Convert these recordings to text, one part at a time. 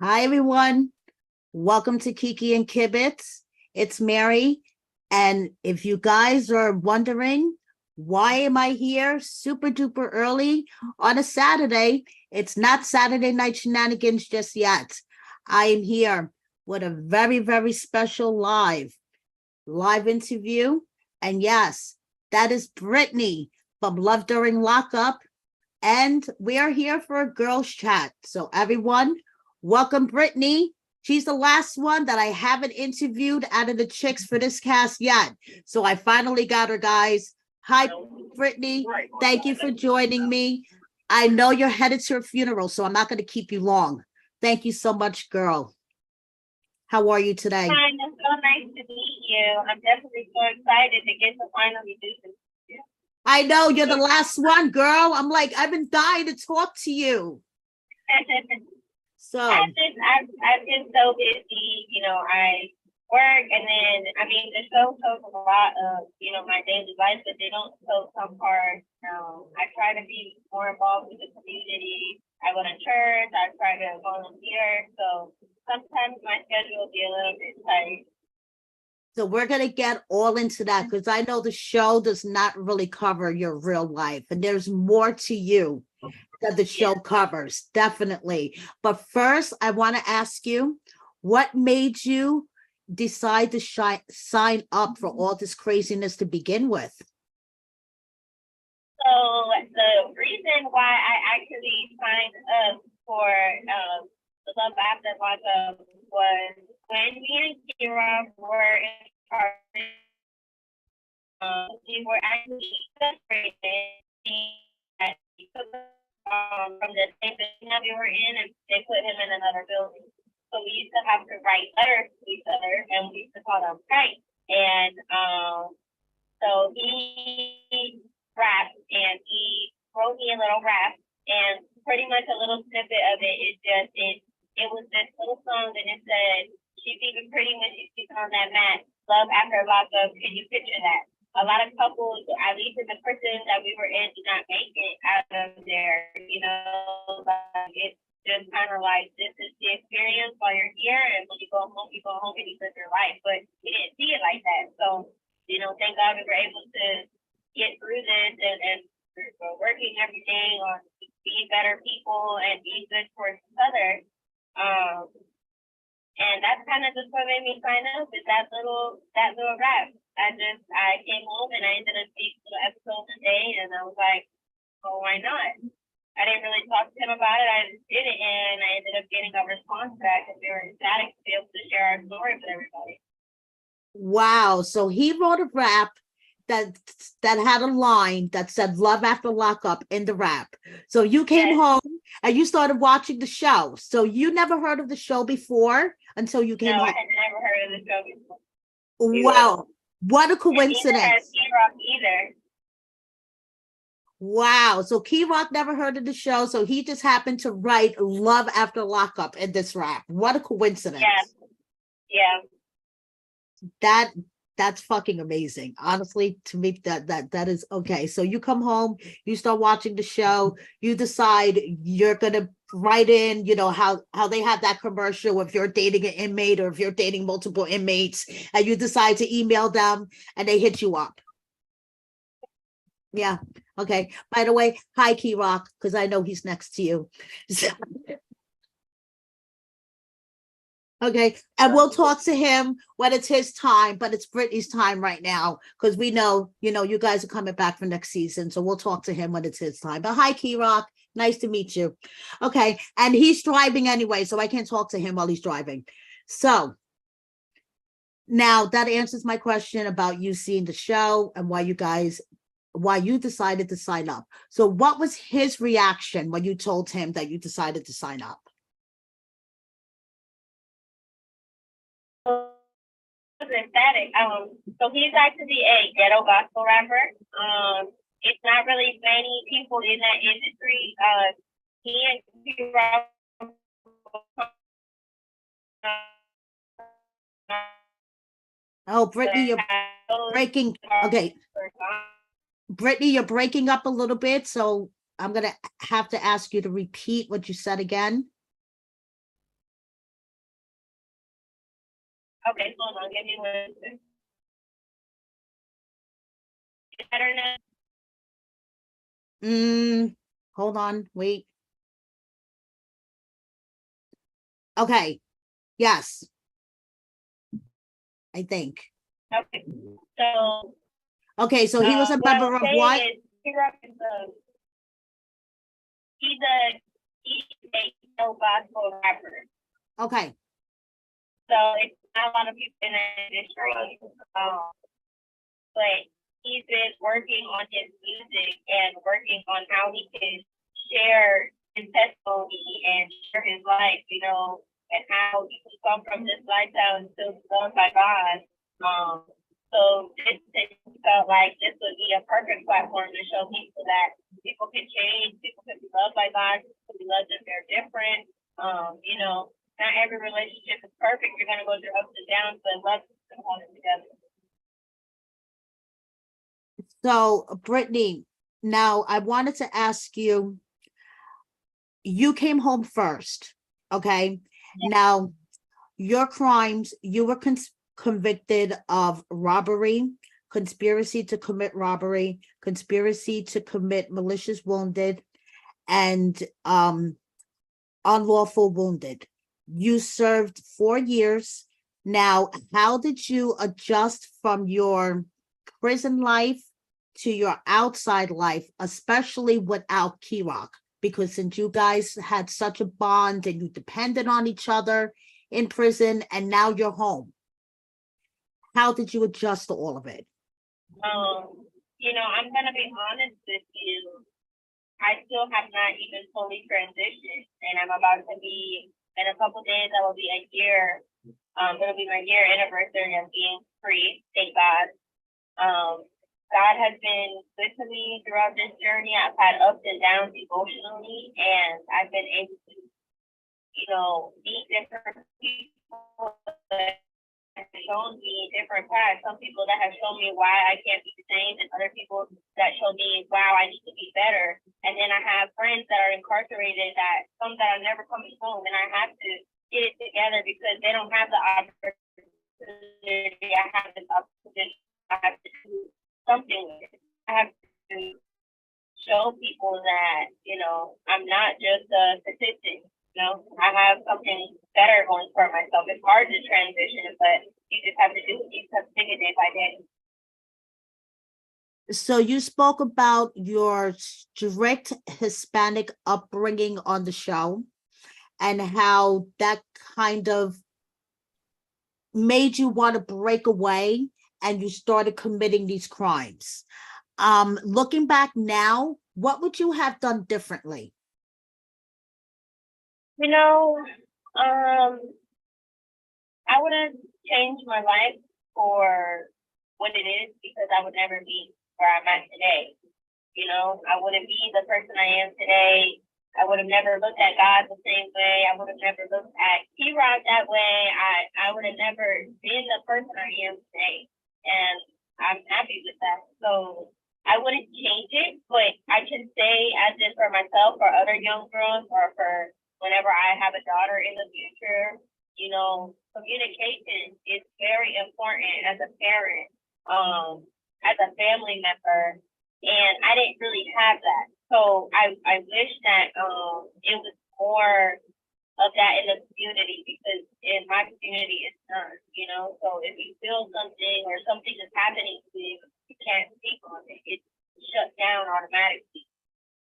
Hi, everyone. Welcome to Kiki and Kibitz. It's Mary. And if you guys are wondering, why am I here super duper early on a Saturday? It's not Saturday night shenanigans just yet. I am here with a very, very special live interview. And yes, that is Britney from Love During Lockup. And we are here for a girls' chat. So, everyone, welcome Britney. She's the last one that I haven't interviewed out of the chicks for this cast yet. So I finally got her, guys. Hi, Britney. Thank you for joining me. I know you're headed to a funeral, so I'm not going to keep you long. Thank you so much, girl. How are you today? Fine, it's so nice to meet you. I'm definitely so excited to get to finally do this. I know you're the last one, girl. I'm like, I've been dying to talk to you. So I've been so busy, I work and then the show shows a lot of, my daily life, but they don't show some parts. I try to be more involved with the community. I go to church, I try to volunteer. So sometimes my schedule will be a little bit tight. So we're going to get all into that because I know the show does not really cover your real life and there's more to you that the show covers, definitely. But first, I want to ask you, what made you decide to sign up for all this craziness to begin with? So the reason why I actually signed up for the Love After Lockup was when me and Kerok were in charge. We were actually separated from the same building that we were in, and they put him in another building. So we used to have to write letters to each other, and we used to call them Skype. And so he rapped, and he wrote me a little rap, and pretty much a little snippet of it is just it was this little song, and it said, "She's even pretty when she's sleeping on that mat. Love after lockup. Can you picture that?" A lot of couples, at least in the prison that we were in, did not make it out of there. It's just kind of like, this is the experience while you're here, and when you go home and you live your life. But we didn't see it like that. So, thank God we were able to get through this, and we're working every day on being better people and being good for each other. And that's kind of just what made me sign up, is that little rap. I came home and I ended up seeing 2 episodes a day, and I was like, well, why not? I didn't really talk to him about it. I just did it, and I ended up getting a response back, and we were ecstatic to be able to share our story with everybody. Wow. So he wrote a rap that had a line that said "Love After Lockup" in the rap. So you came home and you started watching the show. So you never heard of the show before until you came home? No, I had never heard of the show before. Wow. What a coincidence. Either. Wow. So Kerok never heard of the show. So he just happened to write "Love After Lockup" in this rap. What a coincidence. Yeah. That's fucking amazing. Honestly, to me, that is okay. So you come home, you start watching the show, you decide you're gonna write in, how they have that commercial if you're dating an inmate or if you're dating multiple inmates, and you decide to email them and they hit you up. Yeah. Okay. By the way, hi Kerok, because I know he's next to you. So, okay, and we'll talk to him when it's his time, but it's Britney's time right now because we know, you guys are coming back for next season, so we'll talk to him when it's his time. But hi, Kerok, nice to meet you. Okay, and he's driving anyway, so I can't talk to him while he's driving. So now that answers my question about you seeing the show and why you decided to sign up. So what was his reaction when you told him that you decided to sign up? Ecstatic. So he's actually a ghetto gospel rapper. It's not really many people in that industry. He and Oh, Britney, you're breaking. Okay, Britney, you're breaking up a little bit, so I'm gonna have to ask you to repeat what you said again. Okay, hold on, give me 1 second. Is that better now? Hold on, wait. Okay, yes, I think. Okay, so Okay, so he was a what I member was of saying what? is Kerok is he's a gospel rapper. Okay, So it's not a lot of people in the industry. But he's been working on his music and working on how he can share his testimony and share his life, you know, and how he can come from this lifestyle and still be loved by God. So this felt like this would be a perfect platform to show people that people can change, people can be loved by God, people can be loved if they're different. You know, not every relationship is perfect. You're gonna go through ups and downs, but love is hold it together. so Brittany, now I wanted to ask you, you came home first, okay? Now, your crimes, you were convicted of robbery, conspiracy to commit robbery, conspiracy to commit malicious wounded, and unlawful wounded. You served 4 years. Now, how did you adjust from your prison life to your outside life, especially without Kerok? Because since you guys had such a bond and you depended on each other in prison, and now you're home, how did you adjust to all of it? You know, I'm gonna be honest with you. I still have not even fully transitioned, and I'm about to be in a couple days. That will be a year. It'll be my year anniversary of being free. Thank God. God has been good to me throughout this journey. I've had ups and downs emotionally, and I've been able to, you know, meet different people that have shown me different paths. Some people that have shown me why I can't be the same, and other people that show me, wow, I need to be better. And then I have friends that are incarcerated, that some that are never coming home, and I have to get it together because they don't have the opportunity. I have this opportunity. I have to do something with it. I have to show people that, you know, I'm not just a statistic. You know, I have something better going for myself. It's hard to transition, but you just have to do it. You have to take it day by day. So you spoke about your strict Hispanic upbringing on the show and how that kind of made you want to break away and you started committing these crimes. Looking back now, what would you have done differently? You know, I wouldn't change my life for what it is because I would never be where I'm at today. You know, I wouldn't be the person I am today. I would have never looked at God the same way. I would have never looked at Kerok that way. I would have never been the person I am today. And I'm happy with that. So I wouldn't change it, but I can say as this for myself, for other young girls, or for whenever I have a daughter in the future, you know, communication is very important as a parent, as a family member, and I didn't really have that. So I wish that it was more of that in the community, because in my community it's none, you know. So if you feel something or something is happening to you, you can't speak on it. It's shut down automatically.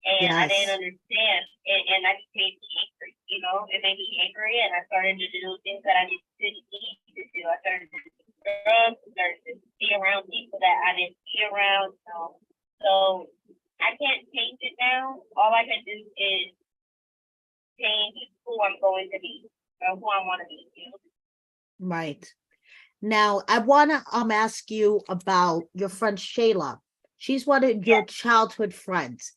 And I didn't Yes. understand, and I became angry. You know, it made me angry, and I started to do things that I didn't need to do. I started to do drugs, started to be around people that I didn't be around. So I can't change it now. All I can do is change who I'm going to be or who I want to be. You know? Right. Now, I want to ask you about your friend Shayla. She's one of your childhood friends.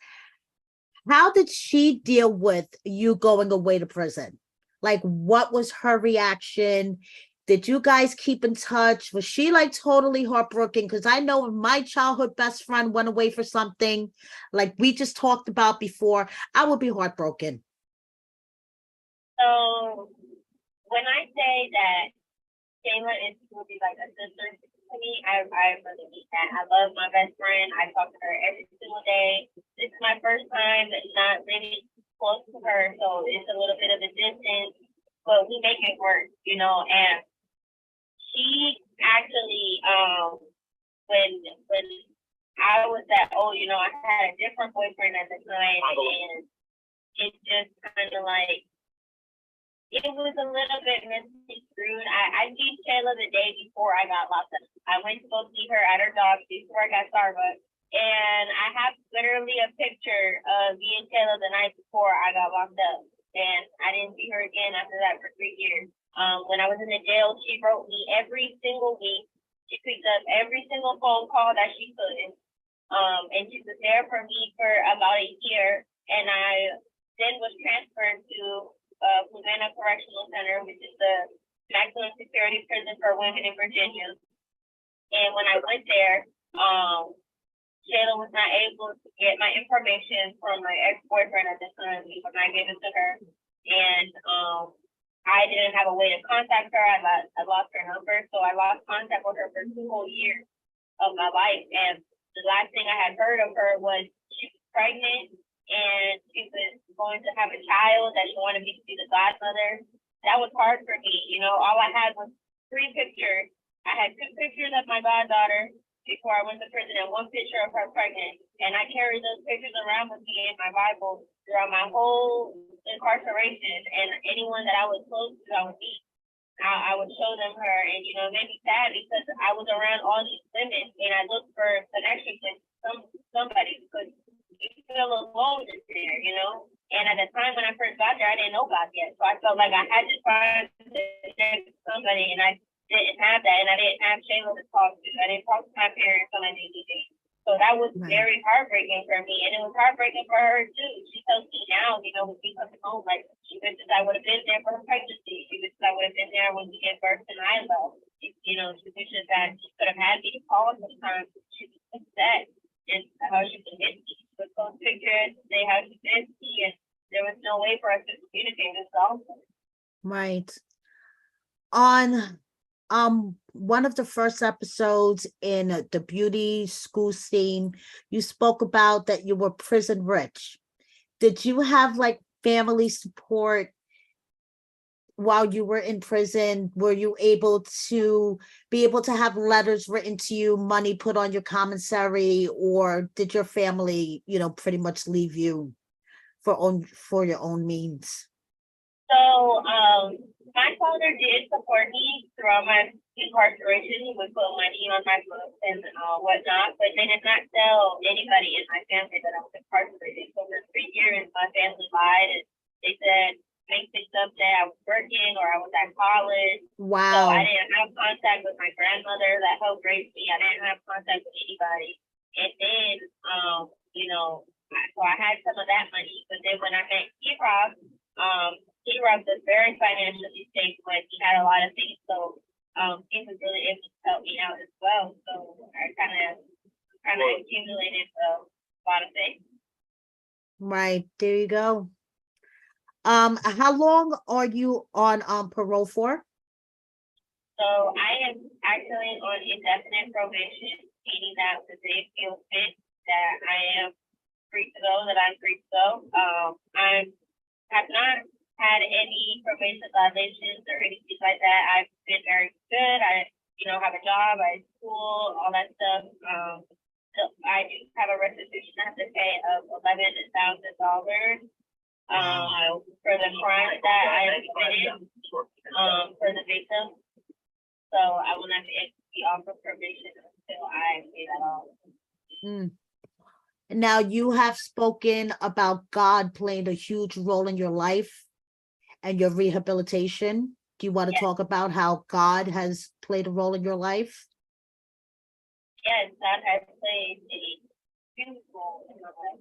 How did she deal with you going away to prison? Like, what was her reaction? Did you guys keep in touch? Was she like totally heartbroken? Because I know if my childhood best friend went away for something like we just talked about before, I would be heartbroken. So when I say that Shayla is will be like a sister to me. I really need that. I love my best friend. I talk to her every single day. This is my first time not really close to her, so it's a little bit of a distance, but we make it work, you know. And she actually, when I was that old, you know, I had a different boyfriend at the time, and it just kind of like it was a little bit misconstrued. I seen Shayla the day before I got locked up. I went to go see her at her job before I got Starbucks. And I have literally a picture of me and Shayla the night before I got locked up. And I didn't see her again after that for 3 years. When I was in the jail, she wrote me every single week. She picked up every single phone call that she could. And she was there for me for about a year. And I then was transferred to Fluvanna Correctional Center, which is the maximum security prison for women in Virginia. And when I went there, Shayla was not able to get my information from my ex-boyfriend at the time when I gave it to her. And I didn't have a way to contact her. I lost her number, so I lost contact with her for 2 whole years of my life. And the last thing I had heard of her was she was pregnant and she was going to have a child that she wanted me to be the godmother. That was hard for me. You know, all I had was 3 pictures. I had 2 pictures of my goddaughter before I went to prison and 1 picture of her pregnant. And I carried those pictures around with me in my Bible throughout my whole incarceration. And anyone that I was close to, I would meet. I would show them her. And, you know, it made me sad because I was around all these women and I looked for connections with somebody because you feel alone in there, you know? And at the time when I first got there, I didn't know God yet. So I felt like I had to find somebody, and I didn't have that. And I didn't have Shayla to talk to. I didn't talk to my parents on a daily basis. So that was very heartbreaking for me. And it was heartbreaking for her, too. She tells me now, you know, when we come home, like, she wishes I would have been there for her pregnancy. She wishes I would have been there when we gave birth to Nyla. You know, she wishes that she could have had me to call sometimes. She was upset and how she could hit me with those pictures, say how she missed me, and there was no way for us to communicate this also. Right. On one of the first episodes in the beauty school scene, you spoke about that you were prison rich. Did you have like family support while you were in prison? Were you able to have letters written to you, money put on your commissary, or did your family, you know, pretty much leave you for your own means? So, my father did support me throughout my incarceration. He would put money on my books and whatnot, but they did not tell anybody in my family that I was incarcerated. So for 3 years, my family lied and they said, make things up that I was working or I was at college. Wow. So I didn't have contact with my grandmother that helped raise me. I didn't have contact with anybody. And then, you know, so I had some of that money. But then when I met Kerok, Kerok was very financially stable and he had a lot of things. So he was really able to help me out as well. So I kind of accumulated a lot of things. Right. There you go. How long are you on parole for? So I am actually on indefinite probation, meaning that if they feel fit that I am free to go, that I'm free to go. I have not had any probation violations or anything like that. I've been very good. I, you know, have a job, I school, all that stuff. So I do have a restitution I have to pay of $11,000. For the crime that I have committed, for the victim. So I will not be off of probation until I pay that off. Now you have spoken about God playing a huge role in your life and your rehabilitation. Do you want to talk about how God has played a role in your life? Yes, God has played a huge role in my life.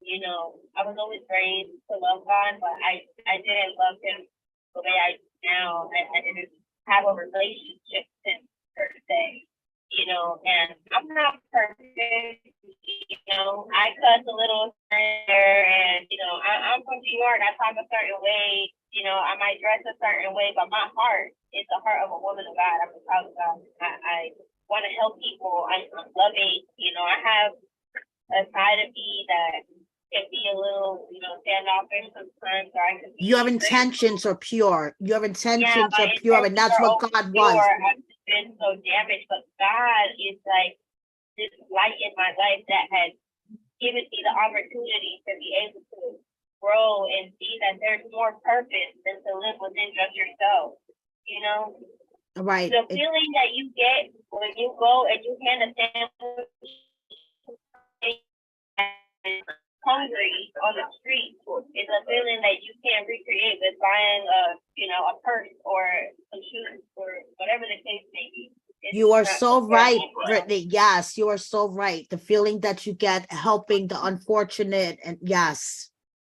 You know, I was always raised to love God, but I didn't love him the way I do now. I didn't have a relationship with him per se, you know, and I'm not perfect, you know, I cuss a little there and, you know, I'm from New York, I talk a certain way, you know, I might dress a certain way, but my heart is it's the heart of a woman of God. I'm a child of God. I want to help people. I'm loving. You know, I have a side of me that can be a little, you know, standoffish sometimes, or I can be Your very, intentions are pure. Your yeah, intentions my are pure, and intentions that's are what always God pure. was. I've just been so damaged, but God is like this light in my life that has given me the opportunity to be able to grow and see that there's more purpose than to live within just yourself. You know, Right. the feeling that you get when you go and you hand a sandwich hungry on the street is a feeling that you can't recreate with buying a purse or some shoes or whatever the case may be. You are so right, Brittany. Yes, you are so right. The feeling that you get helping the unfortunate, and yes.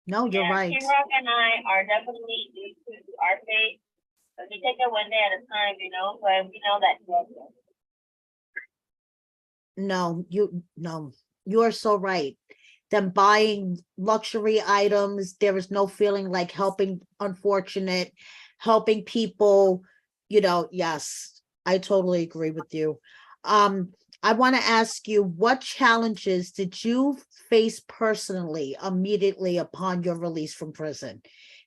No, you're right. Kerok and I are definitely due to our faith. So we take it one day at a time, you know, but we know that. No, you are so right. Them buying luxury items, there is no feeling like helping unfortunate, helping people, yes, I totally agree with you. I want to ask you, what challenges did you face personally immediately upon your release from prison?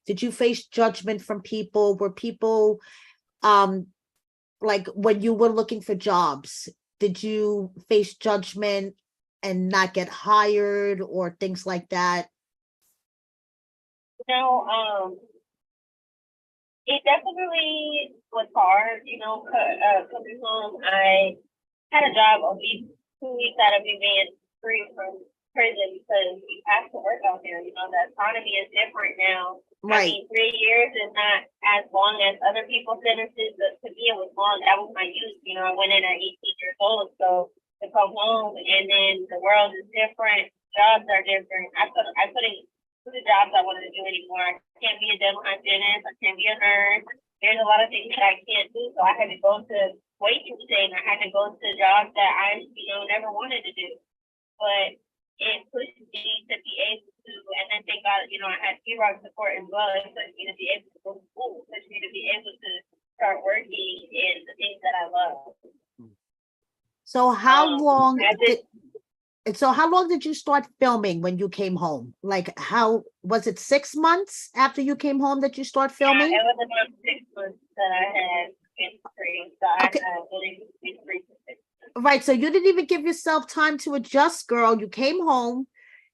Did you face judgment from people? Were people, like when you were looking for jobs, did you face judgment and not get hired or things like that? You know, it definitely was hard, you know, coming home. I had a job a week, 2 weeks out of me being free from prison because we have to work out there. You know, the economy is different now. Right. I mean, 3 years is not as long as other people's sentences, but to me it was long. That was my youth. You know, I went in at 18 years old, so to come home and then the world is different, jobs are different. I couldn't do the jobs I wanted to do anymore. I can't be a dental hygienist. I can't be a nurse. There's a lot of things that I can't do, so I had to go to waitressing. I had to go to jobs that I, never wanted to do. But it pushed me to be able to, and then thank God, I had Kerok support as well. It pushed me to be able to go to school, pushed me to be able to start working in the things that I love. So how long did you start filming when you came home? Like, how was it 6 months after you came home that you start filming? Yeah, it was about 6 months that I had been free. So Okay. I had been free for 6 months. Right. So you didn't even give yourself time to adjust, girl. You came home,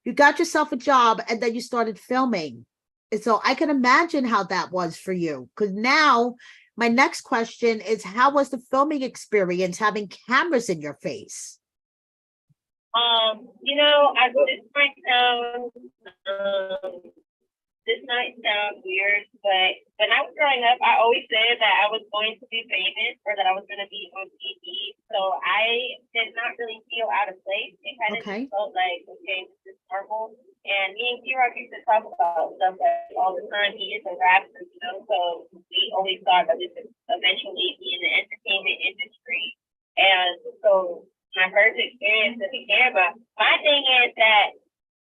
you got yourself a job, and then you started filming. And so I can imagine how that was for you. Because now my next question is, how was the filming experience having cameras in your face? This might sound weird, but when I was growing up, I always said that I was going to be famous or that I was going to be on TV. So I did not really feel out of place. It kind of just felt like, okay, this is normal. And me and Kerok used to talk about stuff like all the time. He is a rapper, so we always thought that this would eventually be in the entertainment industry. And so my first experience with the camera, my thing is that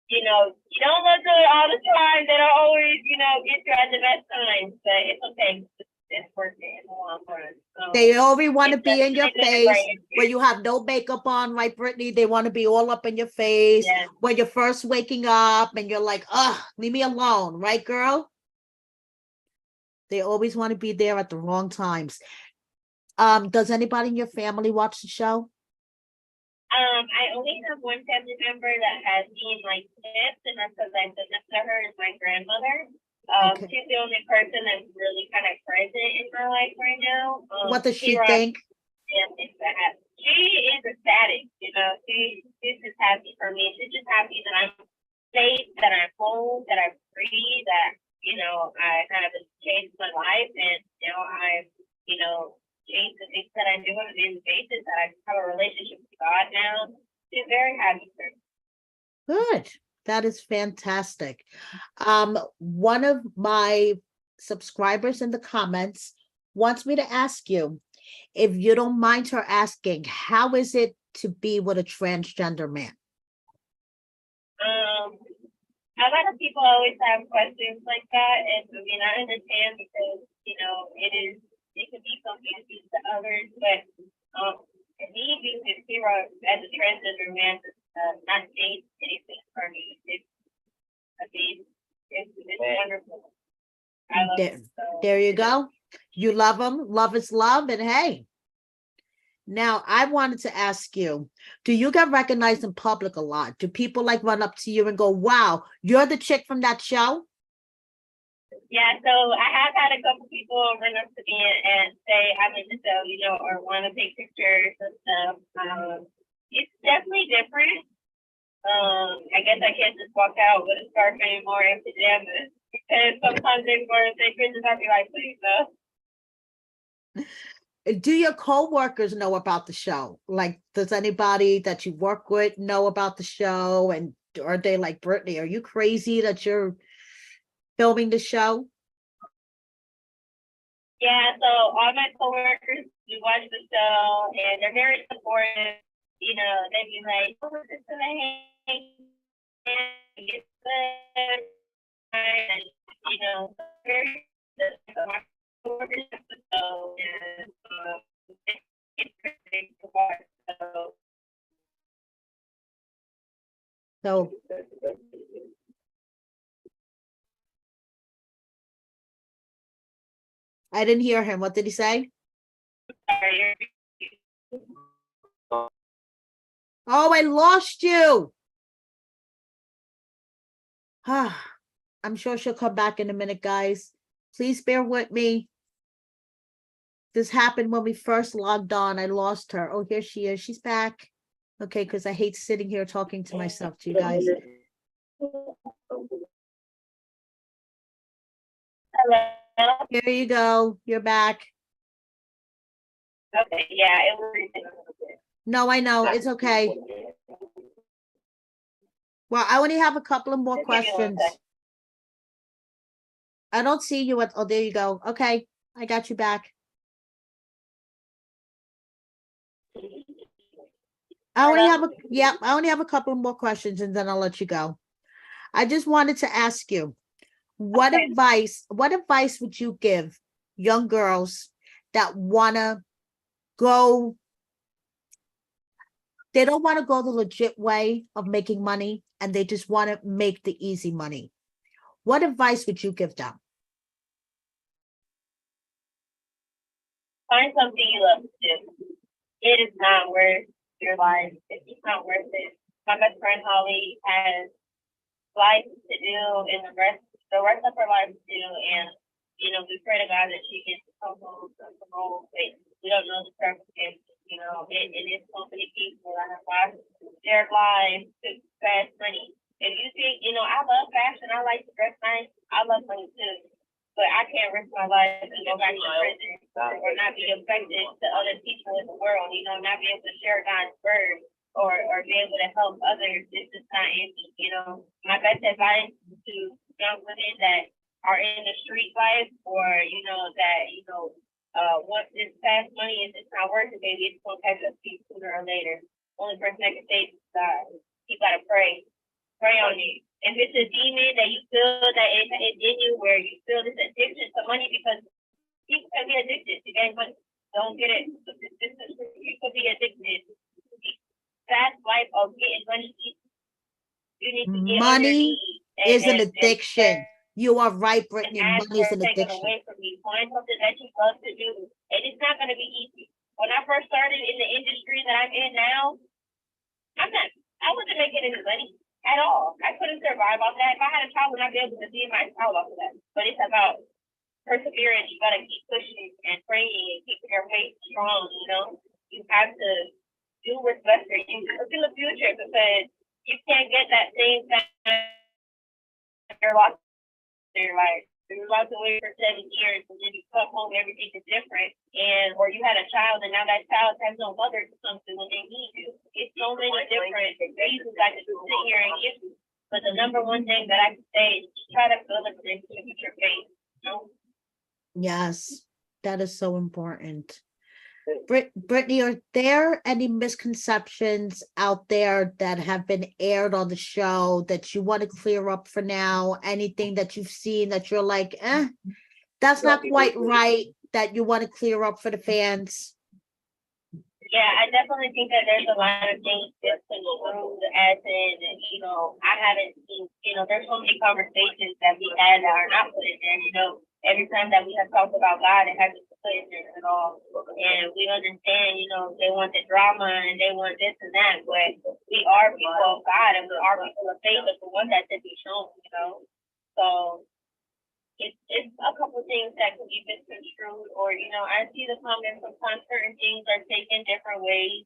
you don't look good all the time. They don't always, get you at the best times, but it's okay. It's worth it in the long run. So they always want to be in your face when you have no makeup on, right, Brittany? They want to be all up in your face when you're first waking up and you're like, leave me alone, right, girl? They always want to be there at the wrong times. Does anybody in your family watch the show? I only have one family member that has seen like tips, and that's because I said next to her is my grandmother. She's the only person that's really kind of present in my life right now. What does she think? She is ecstatic, she's just happy for me. She's just happy that I'm safe, that I'm home, that I'm free, that, I have changed my life, and, I've, change the things that I do on a daily basis, that I have a relationship with God now. She's very happy for me. Good. That is fantastic. One of my subscribers in the comments wants me to ask you, if you don't mind her asking, how is it to be with a transgender man? A lot of people always have questions like that, and I understand because, it it could be confusing to others, but me being with Kerok as a transgender man does not change anything for me. It's wonderful. I love There, it. So, there you go. You love them. Love is love. And hey, now I wanted to ask you, do you get recognized in public a lot? Do people like run up to you and go, wow, you're the chick from that show? yeah, so I have had a couple people run up to me and say I'm in the show, you know, or want to take pictures and stuff. It's definitely different. I guess I can't just walk out with a scarf anymore in pajamas because sometimes they want to take pictures. I'll be like, please no. Do your co-workers know about the show? Like, does anybody that you work with know about the show? And are they like, Brittany, are you crazy that you're filming the show? Yeah, so all my coworkers do watch the show and they're very supportive. You know, they'd be like, oh, we're just gonna hang and get good. And, you know, very so my coworkers watch the show and it's interesting to watch. So I didn't hear him. What did he say? Sorry. Oh, I lost you. I'm sure she'll come back in a minute, guys. Please bear with me. This happened when we first logged on. I lost her. Oh, here she is. She's back. Okay, because I hate sitting here talking to myself, to you guys. Hello. Here you go. You're back. Okay, yeah, it was. No, I know. It's okay. Well, I only have a couple of more questions. I don't see you at, oh, there you go. Okay, I got you back. I only have a couple more questions and then I'll let you go. I just wanted to ask you, what advice would you give young girls that wanna go, they don't want to go the legit way of making money and they just want to make the easy money? What advice would you give them? Find something you love to do. It is not worth your life. It's just not worth it. My best friend Holly has life to do and the rest of her life to do, and you know, we pray to God that she gets to come home from the home. We don't know the circumstances, you know, and it's so many people that have lost their lives to fast money. If you think, you know, I love fashion, I like to dress nice, I love money too. But I can't risk my life and go back to prison or not be affected to other people in the world, you know, not be able to share God's word or be able to help others. It's just not easy, you know. My best advice to young women that are in the street life or, you know, that, you know, once this fast money is it's not worth it, baby, it's going to catch up to you sooner or later. Only person that can save is God. You got to pray. Pray on it. If it's a demon that you feel that it's in you where you feel this addiction to money, because people can be addicted to getting money. Don't get it. You could be addicted. Fast life of getting money. You need to get Money is an addiction. and You are right, Brittany. ask Money is for an taken addiction. away from you. Find something that you love to do. And it's not going to be easy. When I first started in the industry that I'm in now, I wasn't making any money at all. I couldn't survive off that. If I had a child, I would not be able to feed my child off of that. But it's about perseverance. You got to keep pushing and praying and keeping your faith strong, you know? You have to do what's best for you. Look in the future because you can't get that same thing you're lost in your life. You were lost away for 7 years and then you come home, everything is different. And or you had a child and now that child has no mother to come to when they need you. It's so many different reasons I could sit here and give you. But the number one thing that I can say is try to build a relationship with your faith. You know? Yes, that is so important. Brittany, are there any misconceptions out there that have been aired on the show that you want to clear up for now? Anything that you've seen that you're like, that's not quite right. that you want to clear up for the fans? Yeah, I definitely think that there's a lot of things that's been through as in, I haven't seen, there's so many conversations that we had that are not put in there, every time that we have talked about God, it hasn't been put in there at all. And we understand, they want the drama and they want this and that, but we are people of God and we are people of faith, and we want that to be shown. So it's a couple things that could be misconstrued, or I see the comments sometimes certain things are taken different ways,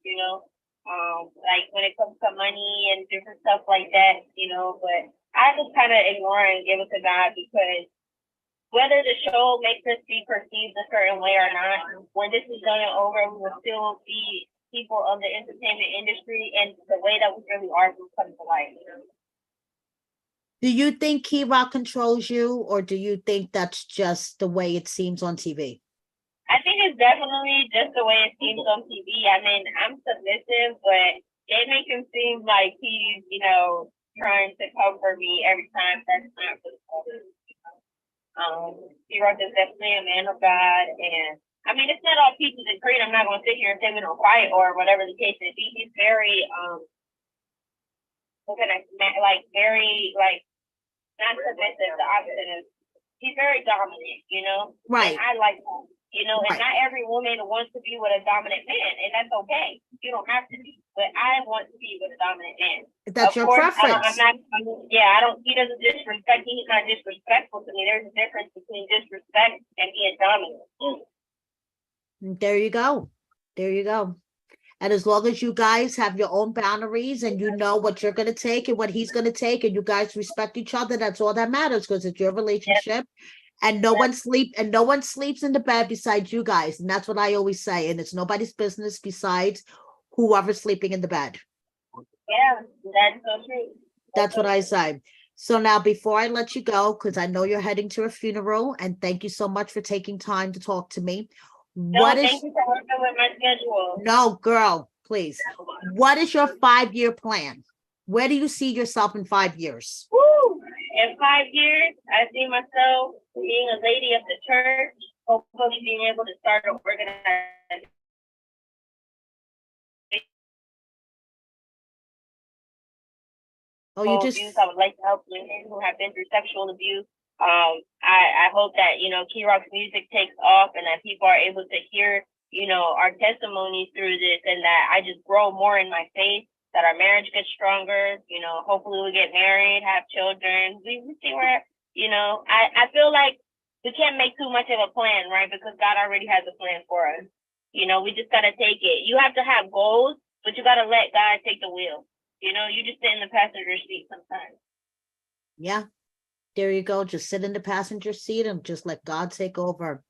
like when it comes to money and different stuff like that, but I just kind of ignore it and give it to God, because whether the show makes us be perceived a certain way or not, when this is done and over, we will still be people of the entertainment industry, and the way that we really are will come to life. Do you think Kerok controls you, or do you think that's just the way it seems on TV? I think it's definitely just the way it seems on TV. I mean, I'm submissive, but they make him seem like he's, trying to comfort me every time. That's not what it's. Kerok is definitely a man of God, and I mean, it's not all peaches and cream. I'm not going to sit here and say we don't fight or whatever the case may be. He's very, very, not submissive. The opposite is he's very dominant, Right. And I like that, and Right. not every woman wants to be with a dominant man, and that's okay. You don't have to be, but I want to be with a dominant man. That's your preference. I don't, he doesn't disrespect me. He's not disrespectful to me. There's a difference between disrespect and being dominant. There you go. There you go. And as long as you guys have your own boundaries and you know what you're going to take and what he's going to take, and you guys respect each other, that's all that matters, because it's your relationship. And no one sleeps in the bed besides you guys. And that's what I always say. And it's nobody's business besides whoever's sleeping in the bed. Yeah, that's so true. That's what I say. So now, before I let you go, because I know you're heading to a funeral, and thank you so much for taking time to talk to me. Thank you for working with my schedule. No, girl, please. What is your 5-year plan? Where do you see yourself in 5 years? Woo! In 5 years, I see myself being a lady of the church, hopefully being able to start an organization. Oh, you just... I would like to help women who have been through sexual abuse. I hope that, Kerok's music takes off and that people are able to hear, our testimonies through this, and that I just grow more in my faith, that our marriage gets stronger, hopefully we get married, have children. We see where, I feel like we can't make too much of a plan, right? Because God already has a plan for us. We just got to take it. You have to have goals, but you got to let God take the wheel. You just sit in the passenger seat sometimes. Yeah. There you go. Just sit in the passenger seat and just let God take over.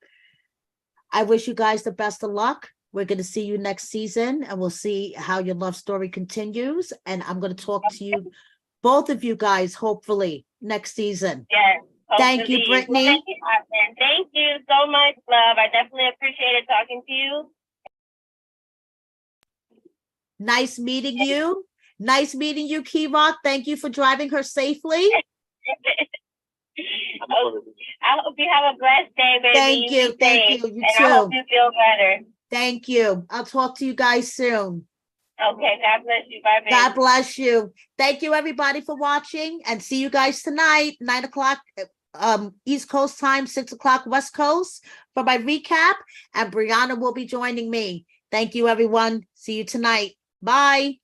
I wish you guys the best of luck. We're going to see you next season, and we'll see how your love story continues. And I'm going to talk to you, both of you guys, hopefully next season. Yes. Thank you, Britney. Thank you so much, love. I definitely appreciated talking to you. Nice meeting you. Nice meeting you, Kerok. Thank you for driving her safely. I hope you have a blessed day, baby. Thank you. Thank you. You and too. I hope you feel better. Thank you. I'll talk to you guys soon. Okay. God bless you. Bye, baby. God bless you. Thank you, everybody, for watching, and see you guys tonight, 9:00 East Coast time, 6:00 West Coast, for my recap. And Brianna will be joining me. Thank you, everyone. See you tonight. Bye.